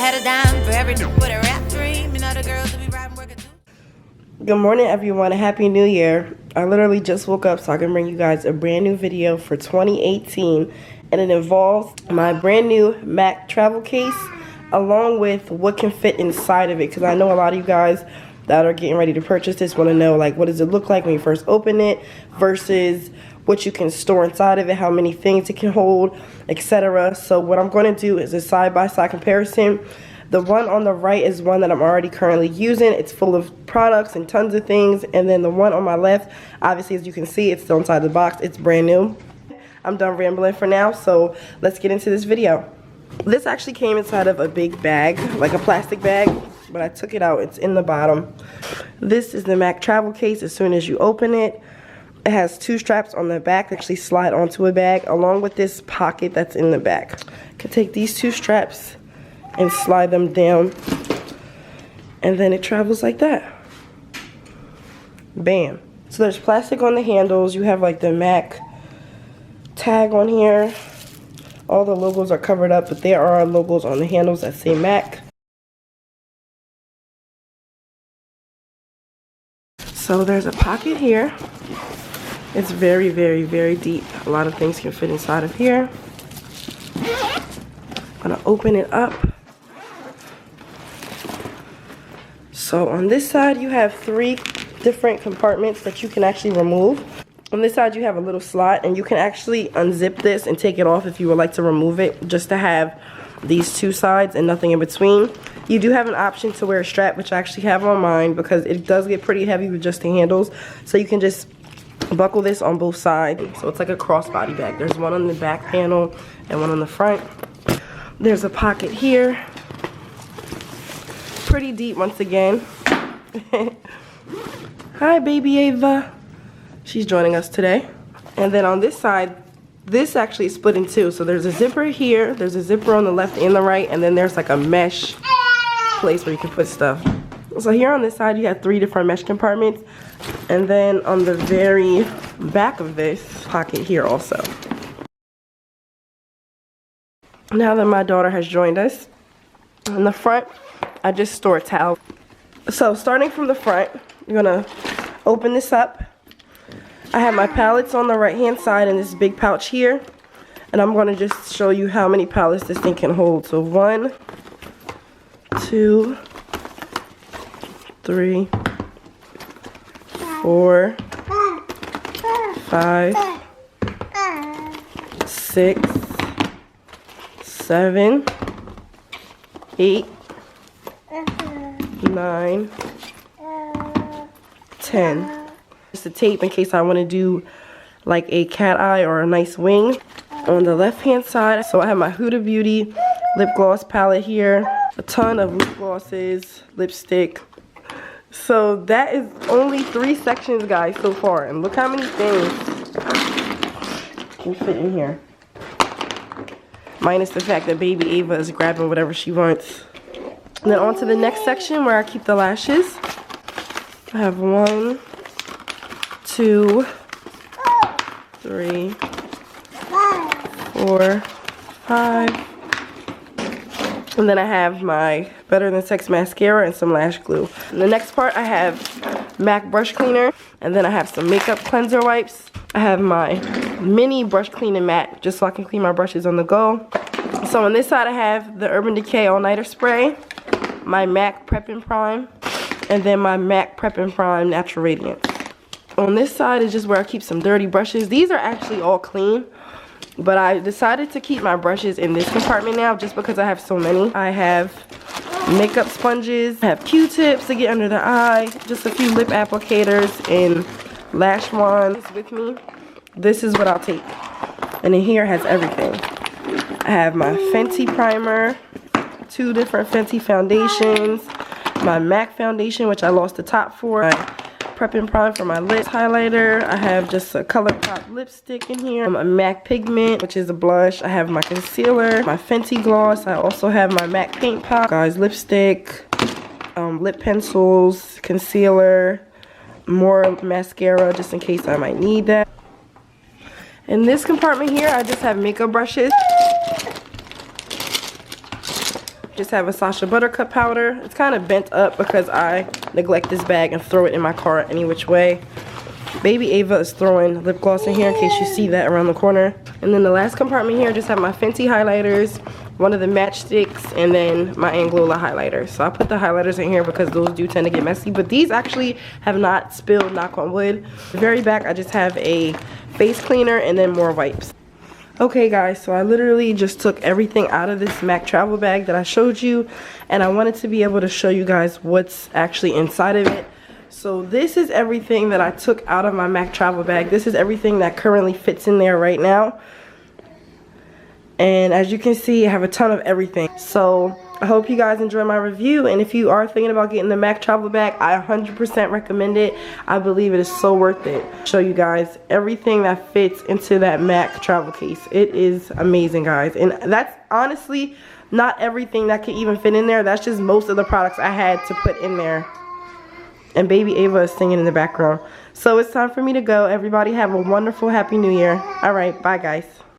had a dime for every day with a rap dream. You know the girls that be riding working too. Good morning, everyone. Happy New Year. I literally just woke up so I can bring you guys a brand new video for 2018, and it involves my brand new Mac travel case along with what can fit inside of it, because I know a lot of you guys that are getting ready to purchase this want to know, like, what does it look like when you first open it versus what you can store inside of it, how many things it can hold, etc. So what I'm going to do is a side-by-side comparison. The one on the right is one that I'm already currently using. It's full of products and tons of things. And then the one on my left, obviously, as you can see, it's still inside the box. It's brand new. I'm done rambling for now, so let's get into this video. This actually came inside of a big bag, like a plastic bag, but I took it out. It's in the bottom. This is the Mac travel case. As soon as you open it, it has two straps on the back that actually slide onto a bag, along with this pocket that's in the back. You can take these two straps and slide them down, and then it travels like that. Bam. So there's plastic on the handles. You have like the Mac tag on here. All the logos are covered up, but there are logos on the handles that say Mac. So there's a pocket here. It's very, very, very deep. A lot of things can fit inside of here. I'm gonna open it up. So on this side, you have 3 different compartments that you can actually remove. On this side, you have a little slot, and you can actually unzip this and take it off if you would like to remove it, just to have these 2 sides and nothing in between. You do have an option to wear a strap, which I actually have on mine because it does get pretty heavy with just the handles. So you can just buckle this on both sides. So it's like a crossbody bag. There's one on the back panel and one on the front. There's a pocket here. Pretty deep once again. Hi, baby Ava. She's joining us today. And then on this side, this actually is split in 2. So there's a zipper here, there's a zipper on the left and the right, and then there's like a mesh place where you can put stuff. So here on this side, you have 3 different mesh compartments. And then on the very back of this pocket here also. Now that my daughter has joined us, in the front, I just store a towel. So starting from the front, you're gonna open this up. I have my pallets on the right hand side and this big pouch here. And I'm gonna just show you how many pallets this thing can hold. So 1, 2, 3, 4, 5, 6, 7, 8, 9, 10. Just a tape in case I want to do like a cat eye or a nice wing. On the left hand side, so I have my Huda Beauty lip gloss palette here, a ton of lip glosses, lipstick. So that is only 3 sections, guys, so far, and look how many things can fit in here, minus the fact that baby Ava is grabbing whatever she wants. And then on to the next section where I keep the lashes. I have 1, 2, 3, 4, 5. And then I have my Better Than Sex mascara and some lash glue. In the next part, I have MAC brush cleaner. And then I have some makeup cleanser wipes. I have my mini brush cleaning mat, just so I can clean my brushes on the go. So on this side, I have the Urban Decay All Nighter Spray, my MAC Prep and Prime, and then my MAC Prep and Prime Natural Radiance. On this side is just where I keep some dirty brushes. These are actually all clean, but I decided to keep my brushes in this compartment now just because I have so many. I have makeup sponges, I have Q-tips to get under the eye, just a few lip applicators and lash wands with me. This is what I'll take. And in here has everything. I have my Fenty primer, 2 different Fenty foundations, my MAC foundation, which I lost the top for, my Prep and Prime for my lips highlighter. I have just a ColourPop lipstick in here, a MAC pigment, which is a blush. I have my concealer, my Fenty gloss. I also have my MAC Paint Pot, guys, lipstick, lip pencils, concealer, more mascara just in case I might need that. In this compartment here, I just have makeup brushes. Just have a Sasha Buttercup powder. It's kind of bent up because I neglect this bag and throw it in my car any which way. Baby Ava is throwing lip gloss in here in case you see that around the corner. And then the last compartment here, just have my Fenty highlighters, one of the matchsticks, and then my Anglola highlighter. So I put the highlighters in here because those do tend to get messy, but these actually have not spilled, knock on wood. The very back, I just have a face cleaner and then more wipes. Okay guys, so I literally just took everything out of this MAC travel bag that I showed you, and I wanted to be able to show you guys what's actually inside of it. So this is everything that I took out of my MAC travel bag. This is everything that currently fits in there right now. And as you can see, I have a ton of everything. So I hope you guys enjoy my review. And if you are thinking about getting the MAC travel bag, I 100% recommend it. I believe it is so worth it. Show you guys everything that fits into that MAC travel case. It is amazing, guys. And that's honestly not everything that can even fit in there. That's just most of the products I had to put in there. And baby Ava is singing in the background. So it's time for me to go. Everybody have a wonderful, happy new year. All right, bye guys.